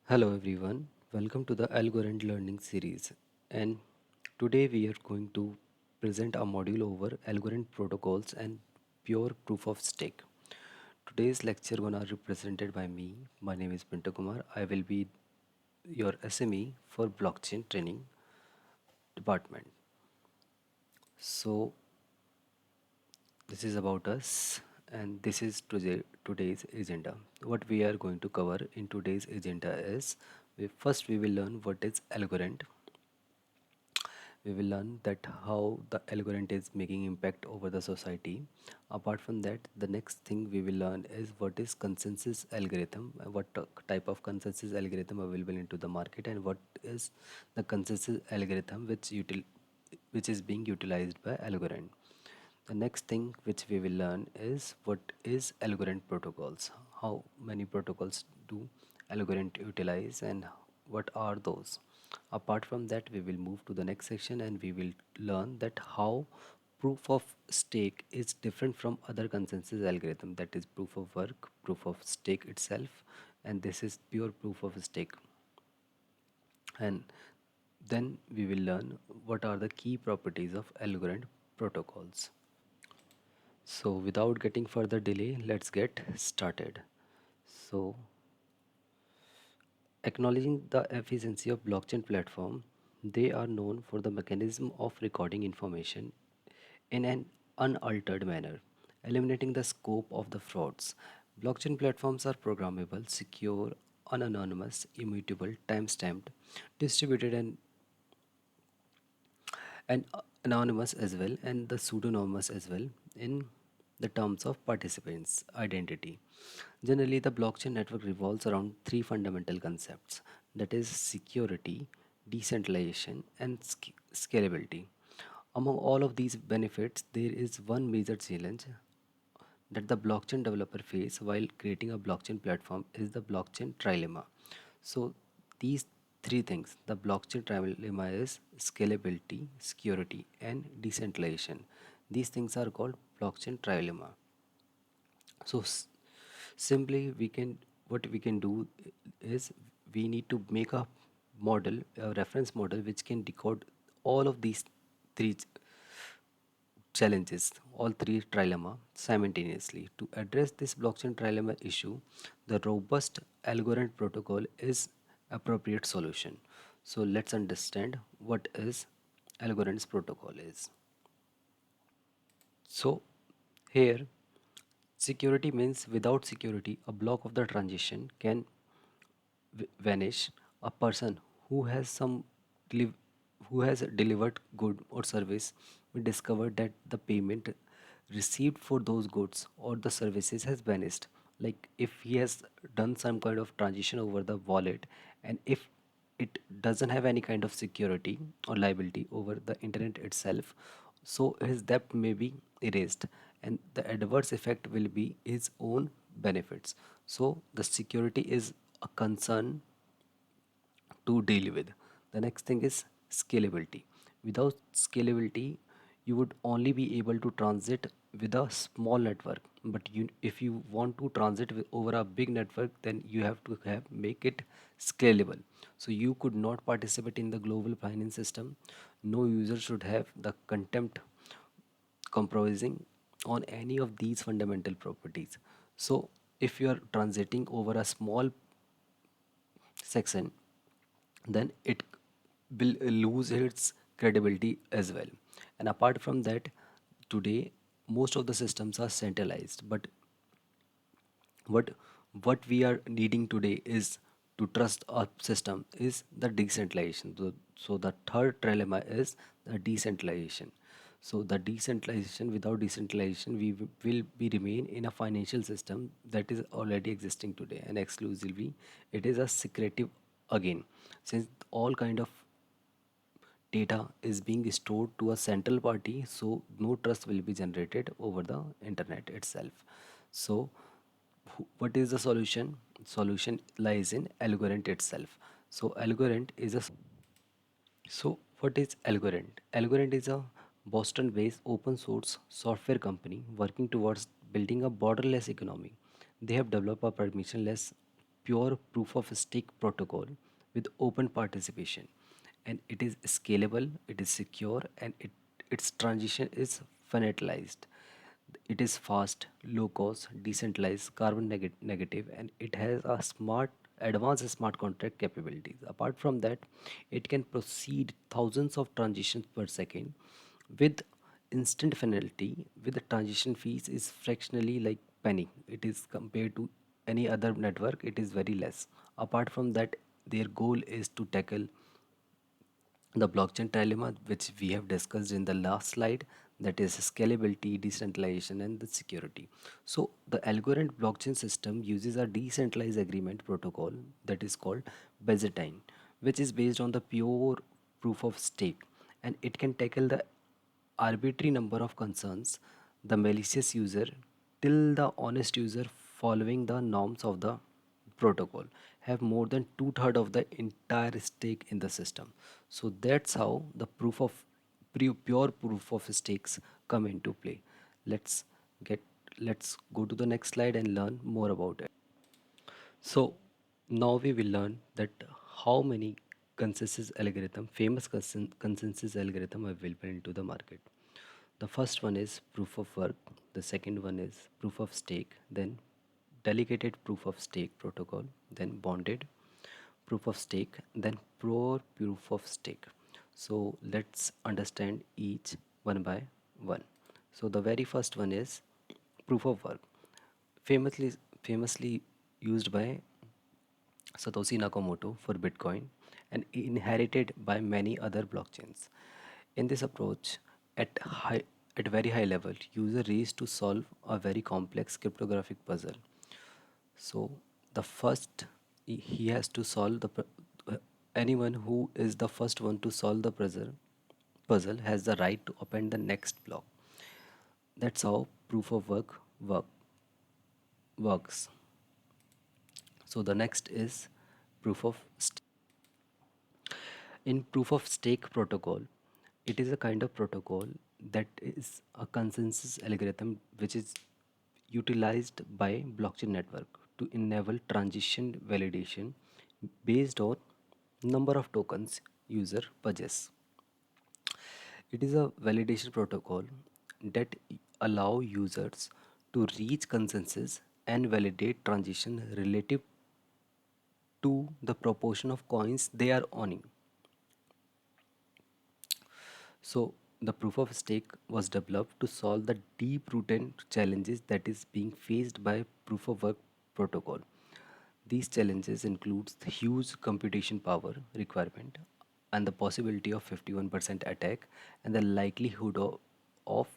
Hello everyone, welcome to the Algorand learning series. And today we are going to present a module over Algorand protocols and pure proof of stake. Today's lecture gonna represented by me. My name is Pinto Kumar. I will be your SME for blockchain training department. So this is about us and this is today's agenda. What we are going to cover in today's agenda is first we will learn what is Algorand. We will learn that how the algorithm is making impact over the society. Apart from that, the next thing we will learn is what is consensus algorithm, what type of consensus algorithm available into the market, and what is the consensus algorithm which is being utilized by algorithm. The next thing which we will learn is what is Algorand protocols, how many protocols do Algorand utilize, and what are those. Apart from that, we will move to the next section and we will learn that how proof of stake is different from other consensus algorithm, that is proof of work, proof of stake itself, and this is pure proof of stake. And then we will learn what are the key properties of Algorand protocols. So without getting further delay, let's get started. So acknowledging the efficiency of blockchain platform, they are known for the mechanism of recording information in an unaltered manner, eliminating the scope of the frauds. Blockchain platforms are programmable, secure, unanonymous, immutable, time-stamped, distributed and anonymous as well, and the pseudonymous as well in the terms of participants identity. Generally, the blockchain network revolves around three fundamental concepts, that is security, decentralization, and scalability. Among all of these benefits, there is one major challenge that the blockchain developer face while creating a blockchain platform is the blockchain trilemma. So these three things, the blockchain trilemma is scalability, security, and decentralization. These things are called blockchain trilemma. So simply we can what we can do is we need to make a reference model which can decode all of these three challenges, all three trilemma simultaneously. To address this blockchain trilemma issue, the robust Algorand protocol is appropriate solution. So let's understand what is Algorand's protocol is. So here security means without security a block of the transition can vanish. A person who has who has delivered good or service will discover that the payment received for those goods or the services has vanished. Like if he has done some kind of transition over the wallet, and if it doesn't have any kind of security or liability over the internet itself, so his debt may be erased and the adverse effect will be his own benefits. So the security is a concern to deal with. The next thing is scalability. Without scalability, you would only be able to transit with a small network. But if you want to transit over a big network, then you have to make it scalable. So you could not participate in the global finance system. No user should have the contempt compromising on any of these fundamental properties. So if you are transiting over a small section, then it will lose its credibility as well. And apart from that, today most of the systems are centralized, but what what we are needing today is to trust our system is the decentralization. So the third trilemma is the decentralization. So the decentralization, without decentralization we will be remain in a financial system that is already existing today, and exclusively it is a secretive again, since all kind of data is being stored to a central party, so no trust will be generated over the internet itself. So what is the solution? Solution lies in Algorand itself. So Algorand is a so what is Algorand? Algorand is a Boston based open source software company working towards building a borderless economy. They have developed a permissionless pure proof of stake protocol with open participation, and it is scalable, it is secure, and its transition is finitized. It is fast, low cost, decentralized, carbon negative, and it has a advanced smart contract capabilities. Apart from that, it can proceed thousands of transitions per second with instant finality. With the transition fees is fractionally like penny. It is compared to any other network, it is very less. Apart from that, their goal is to tackle the blockchain trilemma, which we have discussed in the last slide, that is scalability, decentralization, and the security. So the Algorand blockchain system uses a decentralized agreement protocol that is called Byzantine, which is based on the pure proof of stake, and it can tackle the arbitrary number of concerns, the malicious user till the honest user following the norms of the protocol have more than two-thirds of the entire stake in the system. So that's how the pure proof of stakes come into play. Let's get let's go to the next slide and learn more about it. So now we will learn that how many consensus algorithm available into the market. The first one is proof of work, the second one is proof of stake, then delegated proof of stake protocol, then bonded proof of stake, then pure proof of stake. So let's understand each one by one. So the very first one is proof of work, famously famously used by Satoshi Nakamoto for Bitcoin and inherited by many other blockchains. In this approach, at high at very high level, user race to solve a very complex cryptographic puzzle. So the first he has to solve anyone who is the first one to solve the puzzle has the right to append the next block. That's how proof of works. So the next is proof of stake. In proof of stake protocol, it is a kind of protocol that is a consensus algorithm which is utilized by blockchain network to enable transition validation based on number of tokens user possess. It is a validation protocol that allow users to reach consensus and validate transition relative to the proportion of coins they are owning. So the proof of stake was developed to solve the deep-rooted challenges that is being faced by proof of work protocol. These challenges includes the huge computation power requirement and the possibility of 51% attack and the likelihood of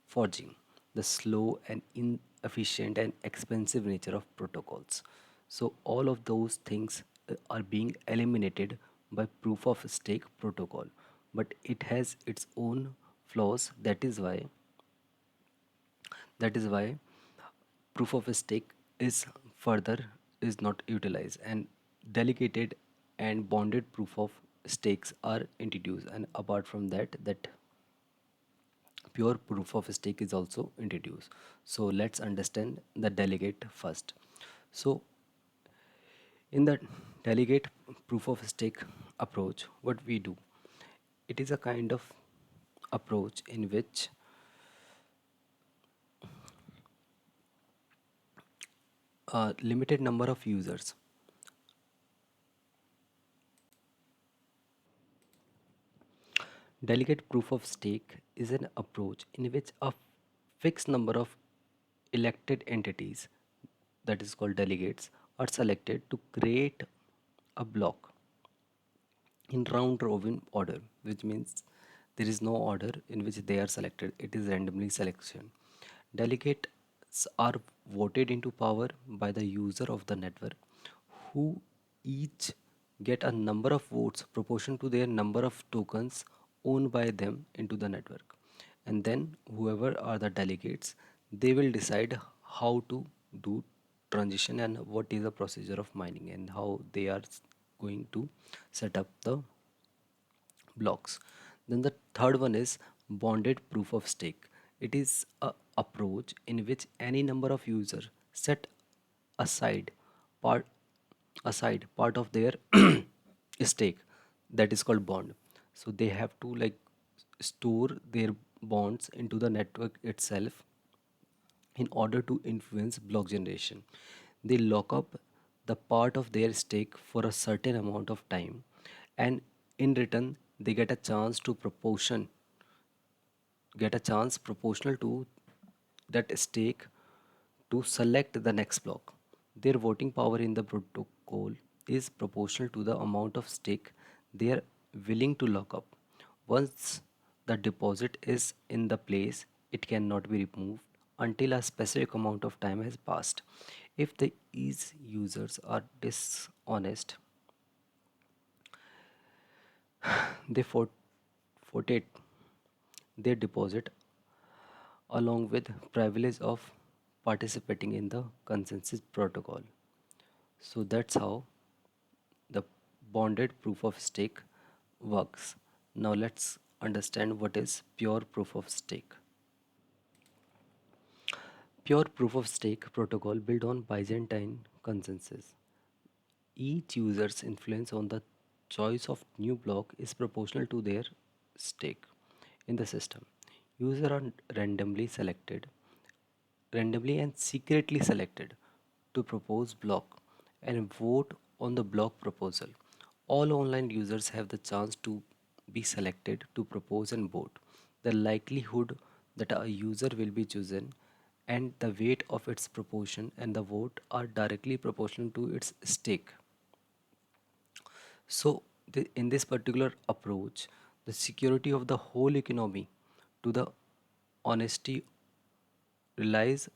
forging, the slow and inefficient and expensive nature of protocols. So all of those things are being eliminated by proof of stake protocol, but it has its own flaws. That is why proof of stake is further is not utilized, and delegated and bonded proof of stakes are introduced, and apart from that pure proof of stake is also introduced. So let's understand the delegate first. So in the delegate proof of stake approach, what we do, it is a kind of approach in which a limited number of users. Delegate proof of stake is an approach in which a fixed number of elected entities, that is called delegates, are selected to create a block in round robin order, which means there is no order in which they are selected, it is randomly selection. Delegates are voted into power by the user of the network, who each get a number of votes proportional to their number of tokens owned by them into the network. And then whoever are the delegates, they will decide how to do transition and what is the procedure of mining and how they are going to set up the blocks. Then the third one is bonded proof of stake. It is a approach in which any number of users set aside part aside part of their stake, that is called bond. So they have to like store their bonds into the network itself in order to influence block generation. They lock up the part of their stake for a certain amount of time, and in return they get a chance proportional to that stake to select the next block. Their voting power in the protocol is proportional to the amount of stake they are willing to lock up. Once the deposit is in the place, it cannot be removed until a specific amount of time has passed. If the ease users are dishonest, they forfeit their deposit along with privilege of participating in the consensus protocol. So that's how the bonded proof of stake works. Now let's understand what is pure proof of stake. Pure proof of stake protocol built on Byzantine consensus. Each user's influence on the choice of new block is proportional to their stake in the system. Users are randomly and secretly selected to propose block and vote on the block proposal. All online users have the chance to be selected to propose and vote. The likelihood that a user will be chosen and the weight of its proportion and the vote are directly proportional to its stake. So, in this particular approach, the security of the whole economy to the honesty relies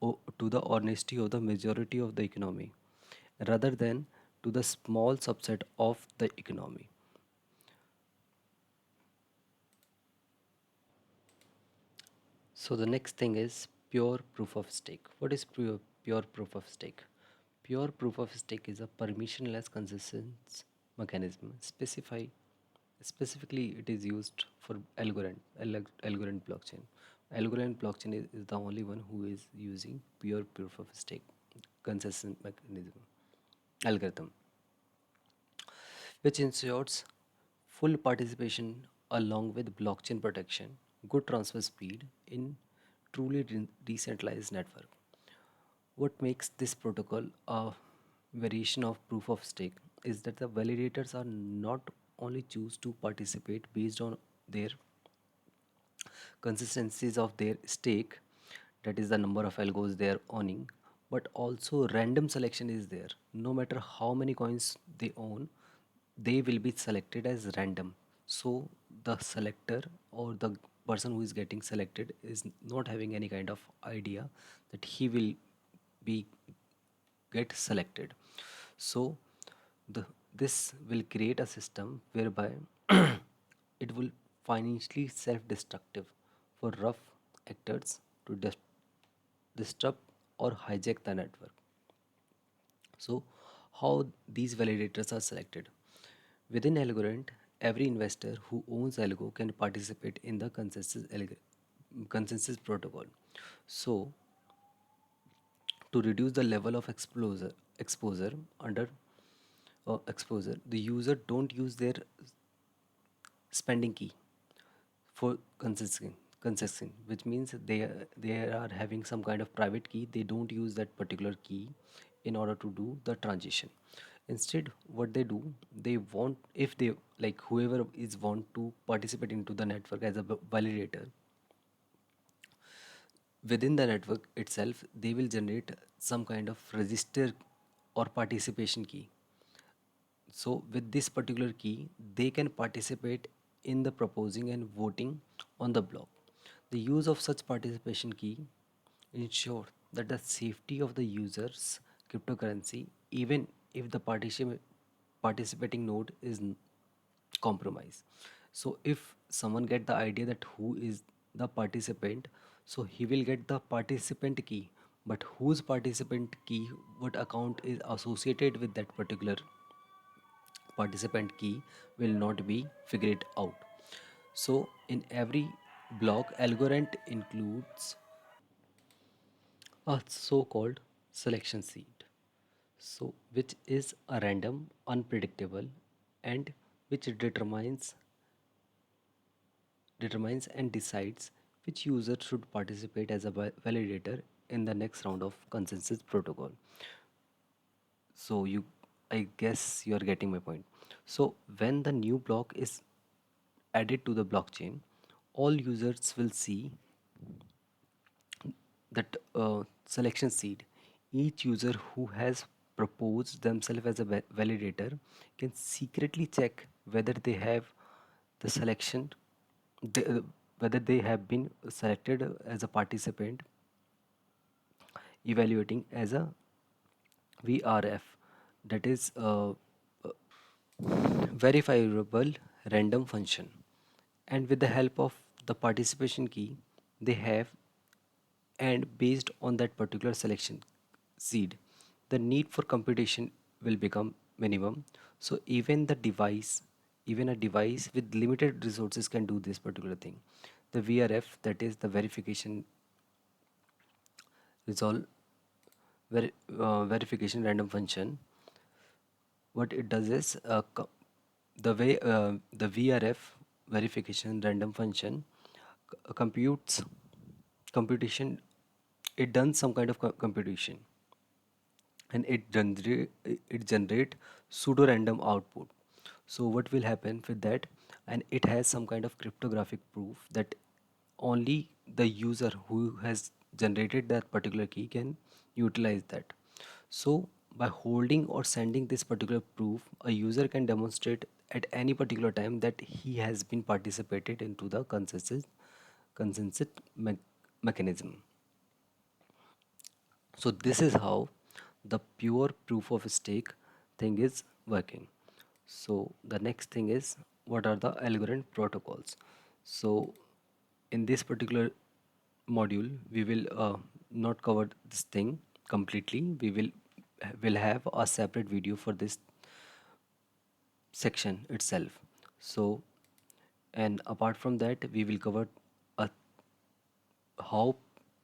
to the honesty of the majority of the economy rather than to the small subset of the economy. So the next thing is pure proof of stake. What is pure proof of stake? Pure proof of stake is a permissionless consensus mechanism. Specifically, it is used for Algorand blockchain. Algorand blockchain is the only one who is using pure proof of stake consensus mechanism algorithm, which ensures full participation along with blockchain protection, good transfer speed in truly decentralized network. What makes this protocol a variation of proof of stake is that the validators are not only choose to participate based on their consistencies of their stake, that is the number of algos they are owning, but also random selection is there. No matter how many coins they own, they will be selected as random. So the selector or the person who is getting selected is not having any kind of idea that he will be get selected. So the this will create a system whereby it will financially self-destructive for rough actors to disrupt or hijack the network. So how these validators are selected? Within Algorand, every investor who owns Algo can participate in the consensus protocol. So to reduce the level of exposure under exposure, the user don't use their spending key for consistent, which means they are having some kind of private key. They don't use that particular key in order to do the transition. Instead, what they do, they want, if they like, whoever is want to participate into the network as a validator within the network itself, they will generate some kind of register or participation key. So with this particular key, they can participate in the proposing and voting on the block. The use of such participation key ensure that the safety of the user's cryptocurrency, even if the participating node is compromised. So if someone get the idea that who is the participant, so he will get the participant key, but whose participant key, what account is associated with that particular participant key will not be figured out. So in every block, Algorand includes a so-called selection seed. So which is a random, unpredictable, and which determines and decides which user should participate as a validator in the next round of consensus protocol. So I guess you are getting my point. So when the new block is added to the blockchain, all users will see that selection seed. Each user who has proposed themselves as a validator can secretly check whether they have the selection, the, whether they have been selected as a participant, evaluating as a VRF, that is verifiable random function. And with the help of the participation key they have, and based on that particular selection seed, the need for computation will become minimum. So even a device with limited resources can do this particular thing. The VRF, that is the resolve verification random function, what it does is the way the VRF verification random function computes computation, it does some kind of computation, and it generate pseudo random output. So what will happen with that, and it has some kind of cryptographic proof that only the user who has generated that particular key can utilize that. So by holding or sending this particular proof, a user can demonstrate at any particular time that he has been participated into the consensus mechanism. So this is how the pure proof of stake thing is working. So the next thing is, what are the Algorand protocols? So in this particular module, we will not cover this thing completely. We will have a separate video for this section itself. So, and apart from that, we will cover a how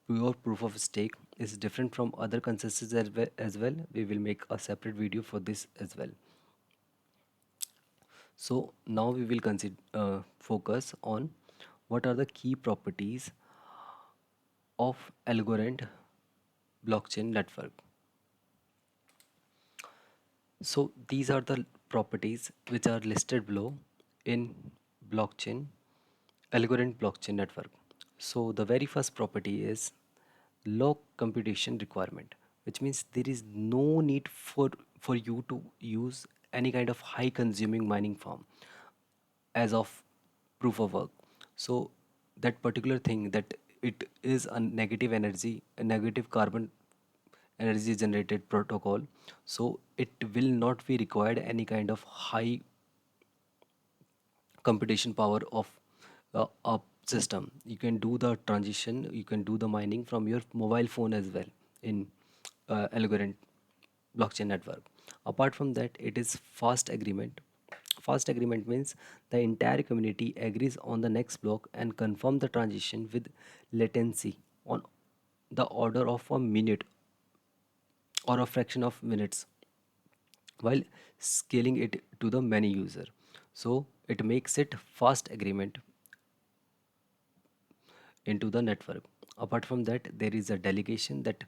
pure proof of stake is different from other consensus as well. We will make a separate video for this as well. So now we will consider focus on what are the key properties of Algorand blockchain network. So these are the properties which are listed below in blockchain Algorand blockchain network. So the very first property is low computation requirement, which means there is no need for you to use any kind of high consuming mining farm as of proof of work. So that particular thing, that it is a negative energy, a negative carbon energy generated protocol, so it will not be required any kind of high computation power of a system. You can do the transition, you can do the mining from your mobile phone as well in Algorand blockchain network. Apart from that, it is fast agreement. Fast agreement means the entire community agrees on the next block and confirm the transition with latency on the order of a minute or a fraction of minutes, while scaling it to the many user. So it makes it fast agreement into the network. Apart from that, there is a delegation, that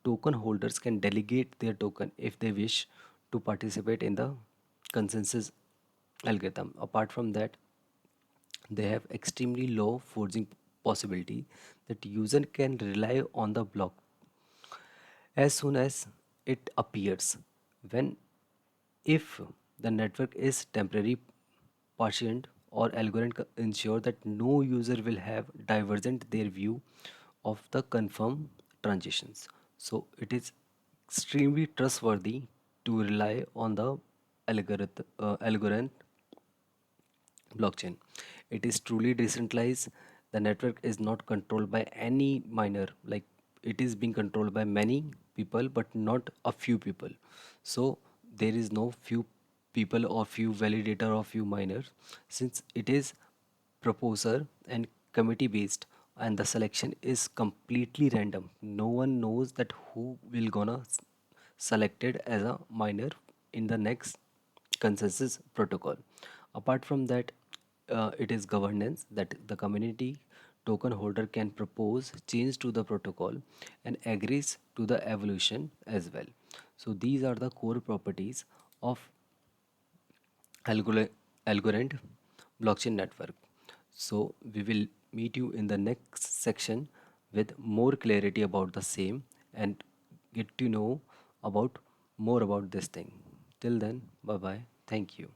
token holders can delegate their token if they wish to participate in the consensus algorithm. Apart from that, they have extremely low forging possibility, that user can rely on the block as soon as it appears. When, if the network is temporary, partitioned, or algorithm ensure that no user will have divergent their view of the confirmed transitions. So it is extremely trustworthy to rely on the algorithm blockchain. It is truly decentralized. The network is not controlled by any miner. Like, it is being controlled by many people, but not a few people. So there is no few people or few validator or few miners, since it is proposer and committee based, and the selection is completely random. No one knows that who will gonna selected as a minor in the next consensus protocol. Apart from that, it is governance that the community token holder can propose change to the protocol and agrees to the evolution as well. So these are the core properties of Algorand blockchain network. So we will meet you in the next section with more clarity about the same and get to know about more about this thing. Till then, bye bye. Thank you.